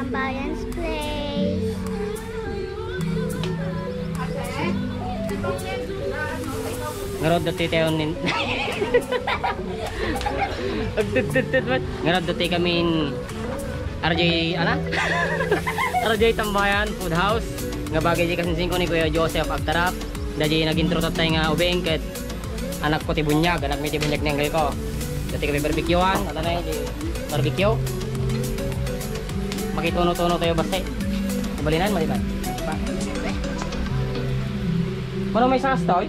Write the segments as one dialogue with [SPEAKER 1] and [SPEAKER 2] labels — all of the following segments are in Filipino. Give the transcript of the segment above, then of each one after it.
[SPEAKER 1] Tambayan's Place.
[SPEAKER 2] Ngarod dati tayo nin. Ngarod dati kami RJ RJ Tambayan Food House. Nga bagay di kasinsin ko ni Kuya Joseph Agtarap. Dadi nag-intro tatay nga ubeng ket anak ko tibunyag, anak mi tibunyag nenggal ko. Dati kami barbecuean, ano na di barbecue. Makituno-tuno tayo basta. Balinan mo di ba? Ano may sas to?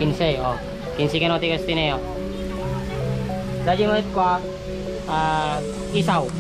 [SPEAKER 2] 15, oh. 15 ka no tigas tinayo. Dadi mo ko isaw.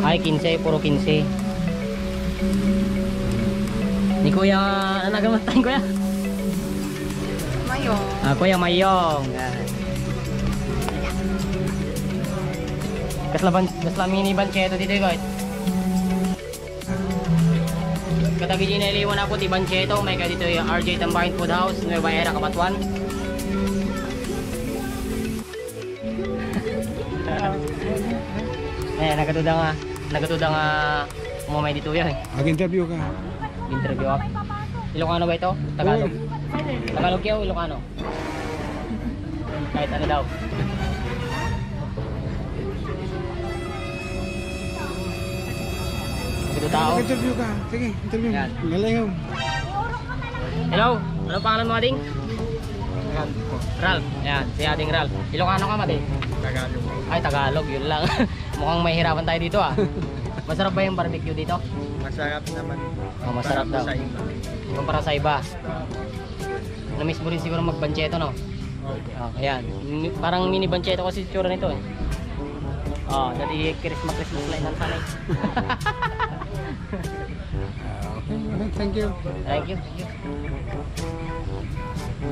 [SPEAKER 2] Ay 15, puro 15. Ni Kuya, ano nagamatay Kuya?
[SPEAKER 3] Mayong.
[SPEAKER 2] Kuya Mayong. Kasla mini bancheto dito guys. Katagi giniliwan ako ti bancheto, may ka dito yung RJ Tambayan Food House, Nueva Era, Kabatuan. Nagatuda nga umamay dito yan.
[SPEAKER 4] Mag-interview ka.
[SPEAKER 2] Interview up. Ilocano ba ito? Tagalog? Tagalog yaw, Ilocano? Kahit ano daw. Ito tao.
[SPEAKER 4] Mag-interview ka. Sige, interview.
[SPEAKER 2] Yan.
[SPEAKER 4] Galingaw.
[SPEAKER 2] Hello, ano pangalan mo ading? Ralph. Yan, si ading Ralph. Ilocano ka mading?
[SPEAKER 4] Tagalog.
[SPEAKER 2] Ay, Tagalog, yun lang. Mukhang mahihirapan tayo dito ah. Masarap ba yung barbecue dito?
[SPEAKER 4] Masarap naman.
[SPEAKER 2] Oh, masarap daw. Kumpara sa iba. Namiss mo rin siguro magbancheto, no? Oh, ayan. Parang mini bancheto kasi tsura nito eh. Oh, dati Christmas light ng sanay.
[SPEAKER 4] Okay, thank you.
[SPEAKER 2] Thank you.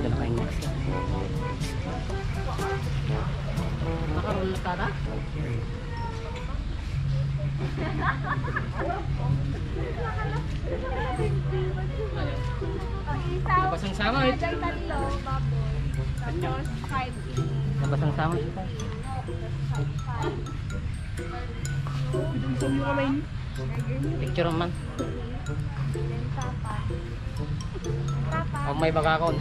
[SPEAKER 2] Dala kayong next. Nakaroon na tada? Nabasang sama eh. Nabasang sama ito. Picture man. Oh, may bagakon.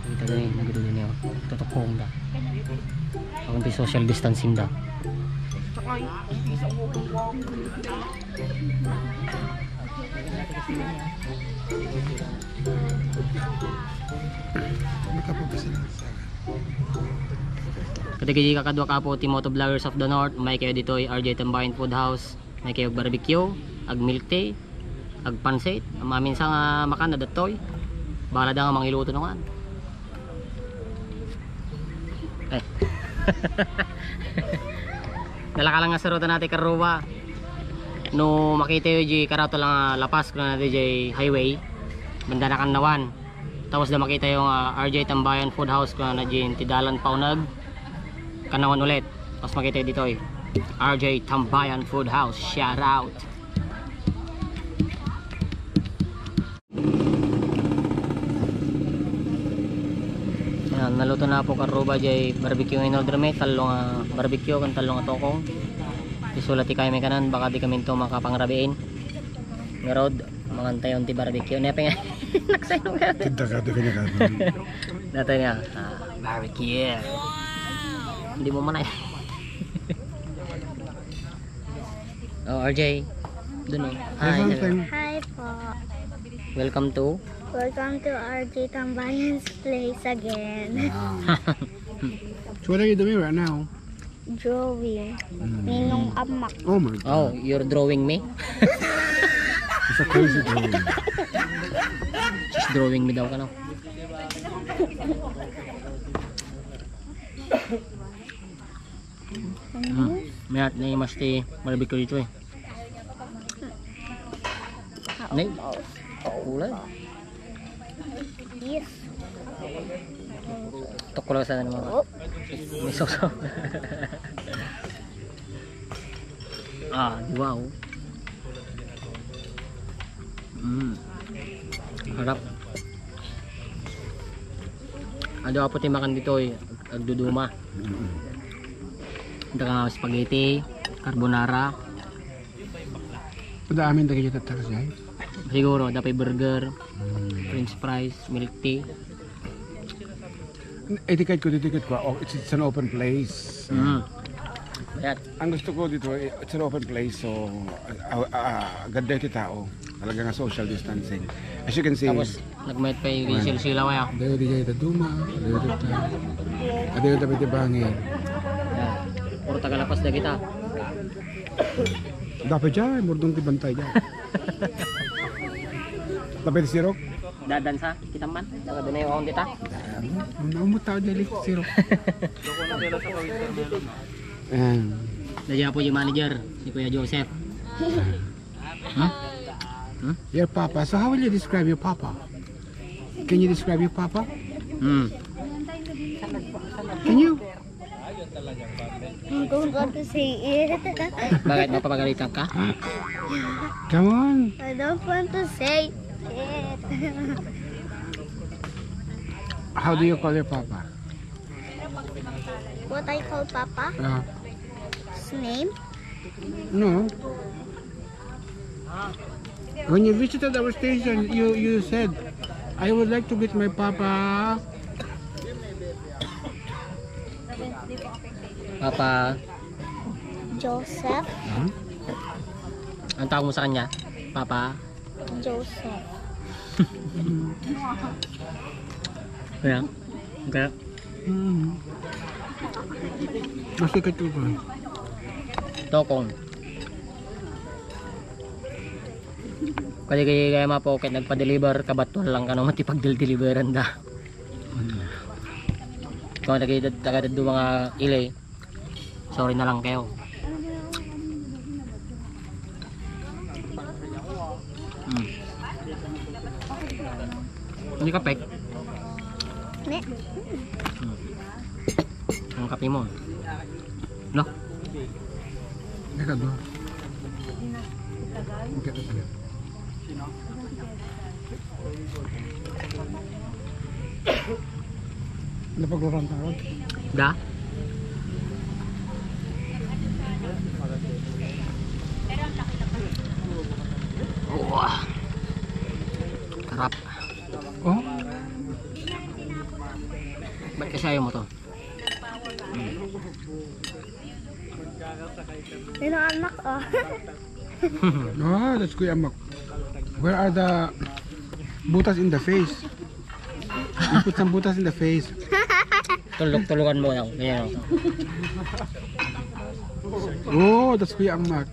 [SPEAKER 2] Ito din, nagito din yun. Tutokong da. Ako yung social distancing da. Kadagay kakadwa ka po Timoto Vloggers of the North. May kayo dito ay RJ Tambayan Food House. May kayo barbecue, ag milk tea, ag pansit. Maminsan nga makan na datoy. Bala da nga mangiluto naman. Eh. Dala ka lang nga sa ruta natin karuba. No makita yung di karato lang lapas ko na natin highway. Banda na Kanawan. Tapos da makita yung RJ Tambayan Food House ko na natin tidalan paunag. Kanawan ulit. Tapos makita dito eh. RJ Tambayan Food House. Shout out. Ayan, naluto na po karuba jay barbecue in order me. Talong barbecue kan talong atokong. Isulati kayo may kanan. Baka di kami ito makapangrabiin. Ngarod. Mangantayon ti barbecue. Nepe nga. Naksayong ka.
[SPEAKER 4] Kita ka niya ka.
[SPEAKER 2] Dito niya. Barbecue. Hindi mo man ay. Oh, RJ. Doon oh. Hi.
[SPEAKER 1] Hi po.
[SPEAKER 2] Welcome to
[SPEAKER 1] Welcome to RJ Tambayan's Place again.
[SPEAKER 4] So what are you doing right now?
[SPEAKER 1] Drawing. Ninong amak.
[SPEAKER 4] Oh my god.
[SPEAKER 2] Oh, you're drawing me?
[SPEAKER 4] It's a crazy drawing.
[SPEAKER 2] She's drawing me daw ka no? Mayat na mas ti barbecue dito eh. Nay. Ulay.
[SPEAKER 1] Yes.
[SPEAKER 2] Tukulaw sana naman. May soso. Wow. Harap. Ado po makan dito eh. Agduduma. Ito nga spaghetti, carbonara.
[SPEAKER 4] Pada amin dagi jud tatas ay.
[SPEAKER 2] Siguro, dapat burger, french fries, milk tea.
[SPEAKER 4] Etiket ko oh, it's an open place.
[SPEAKER 2] Bayat.
[SPEAKER 4] Ang gusto ko dito, it's an open place, so ganda yung tao. Talaga nga social distancing. As you can see,
[SPEAKER 2] Tapos, nagmayat pa yung silaw kaya.
[SPEAKER 4] dayo di jay duma, dayo di ta. Dayo dapat ibangin.
[SPEAKER 2] Yan. Puro tagalapas na kita.
[SPEAKER 4] Dapat dyan, murdong tibantay dyan. Dapat sirok?
[SPEAKER 2] Dadansa, kita man. Daga doon na yung akong dita.
[SPEAKER 4] Umut tao dyan, sirok. Ayan.
[SPEAKER 2] Nandiyan po yung manager, si Kuya Joseph.
[SPEAKER 4] Your papa. So how will you describe your papa? Can you describe your papa? Can you?
[SPEAKER 1] I don't want to say it.
[SPEAKER 2] Bakit mapapagalitan ka?
[SPEAKER 4] Come on.
[SPEAKER 1] I don't want to say it.
[SPEAKER 4] How do you call your papa?
[SPEAKER 1] What I call Papa? His name?
[SPEAKER 4] No. When you visited our station, you said, I would like to meet my papa.
[SPEAKER 2] Papa,
[SPEAKER 1] Joseph.
[SPEAKER 2] ang tawag mo sa kanya? Papa?
[SPEAKER 1] Joseph.
[SPEAKER 2] Kaya? Kaya?
[SPEAKER 4] Masikat ko ba?
[SPEAKER 2] Tokong. Kaya mga pocket nagpa-deliver kabatwal lang ka nung matipag-deliveran da. Kung nagkitagad do mga ilay, sorry na lang kayo. Hindi ka pek.
[SPEAKER 1] Ne?
[SPEAKER 2] Ang kape mo. No?
[SPEAKER 4] Dekat ba? Dekat ba? Napaglaran tayo.
[SPEAKER 2] Da? Wah. Karap.
[SPEAKER 4] Oh?
[SPEAKER 2] Ba't kasi ayaw mo to?
[SPEAKER 1] Sino anak oh?
[SPEAKER 4] Ah, that's Kuya Mak. Where are the butas in the face? You put some butas in the face.
[SPEAKER 2] Tulungan mo lang. Ganyan.
[SPEAKER 4] Oh, that's Kuya Mak.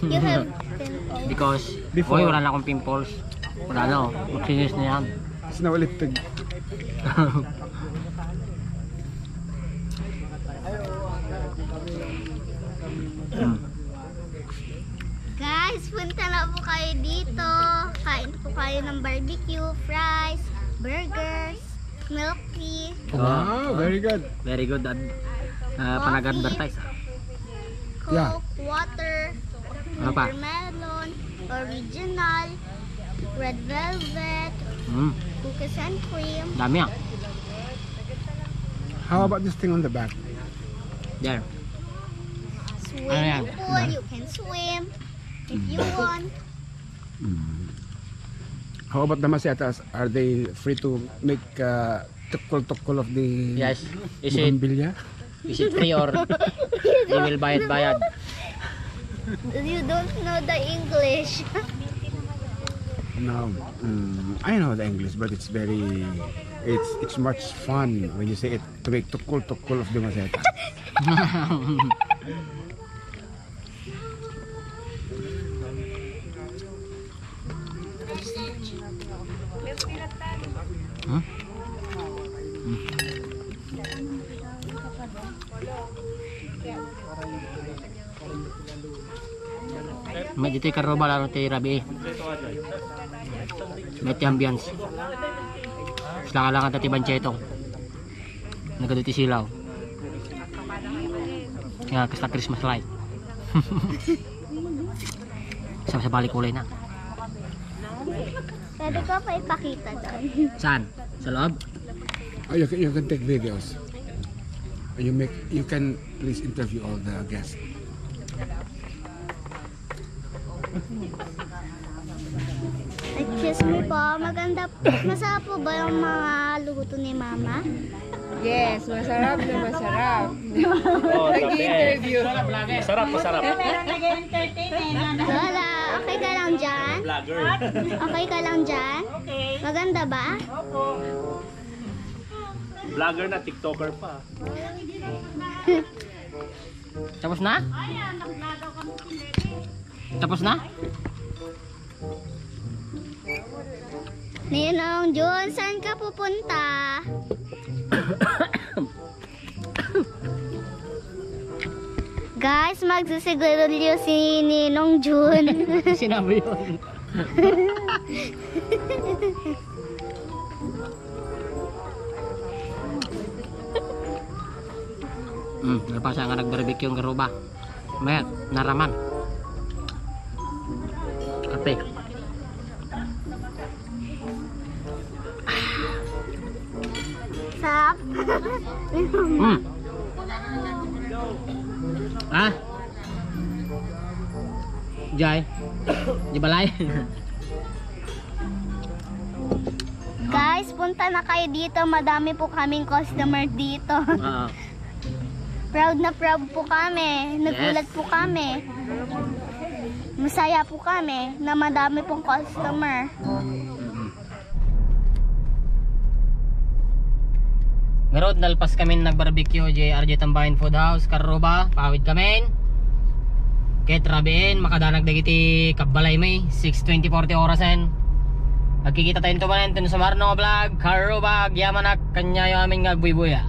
[SPEAKER 1] You have pimples.
[SPEAKER 2] Because,
[SPEAKER 4] Before.
[SPEAKER 2] wala na akong pimples. Wala na oh. Magsinis na yan.
[SPEAKER 4] Sinawaliptig.
[SPEAKER 1] Guys, punta na po kayo dito. Kain po kayo ng barbecue, fries, burgers, milk tea,
[SPEAKER 4] Wow, very good.
[SPEAKER 2] Very good. Panag-advertise.
[SPEAKER 1] Coke,
[SPEAKER 4] Yeah.
[SPEAKER 1] water,
[SPEAKER 2] Ano pa?
[SPEAKER 1] watermelon, original, red velvet, cookies and cream.
[SPEAKER 2] Dami ah.
[SPEAKER 4] How about this thing on the back?
[SPEAKER 2] There.
[SPEAKER 1] Swimming
[SPEAKER 2] Ano yan?
[SPEAKER 1] pool, you can swim if you want.
[SPEAKER 4] How about the masetas? Are they free to make tukol-tukol of the
[SPEAKER 2] Yes. Is
[SPEAKER 4] bugambilya?
[SPEAKER 2] it free or they will bayad?
[SPEAKER 1] You don't know the English.
[SPEAKER 4] No, I know the English, but it's much fun when you say it to make tukol-tukol of the maseta.
[SPEAKER 2] May dito karoba laro ti Rabi. May ambience. Sila lang ang tati banchetong. Nagaduti silaw. Nga kasta Christmas light. Sa balik kulay na.
[SPEAKER 1] Pwede ko pa ipakita doon.
[SPEAKER 2] Saan? Sa loob?
[SPEAKER 4] You can take videos. You can please interview all the guests.
[SPEAKER 1] Excuse me po, masarap po ba yung mga luto ni Mama?
[SPEAKER 3] Yes, masarap na masarap.
[SPEAKER 5] Oh,
[SPEAKER 3] Nag-interview.
[SPEAKER 5] Sarap, masarap.
[SPEAKER 1] Lola, okay ka lang dyan?
[SPEAKER 5] Vlogger.
[SPEAKER 1] Okay ka lang dyan? Maganda ba?
[SPEAKER 5] Vlogger na, TikToker pa.
[SPEAKER 2] Tapos na? Tapos na?
[SPEAKER 1] Ninong Jun, saan ka pupunta? Guys, magsisigurulyo si Ninong Jun.
[SPEAKER 2] Sinabi yun. Napasa nga nag-barbecue yung garuba. Mayat, naraman. Kape.
[SPEAKER 1] Sarap.
[SPEAKER 2] Ah? Jai? Di balay?
[SPEAKER 1] Guys, punta na kayo dito. Madami po kaming customer dito.
[SPEAKER 2] Oo.
[SPEAKER 1] Proud na proud po kami. Nagulat po kami. Masaya po kami na madami pong customer.
[SPEAKER 2] Ngarod, nalpas kami nag-barbecue RJ Tambayan Food House, Karuba, pawid kami. Ket rabiin, makadanag dagiti kabalay may 6:20-40 orasen. Nagkikita tayo ito ba sa Marno Vlog, Karuba, Yamanak, kanyayo aming ngagbuy-buya.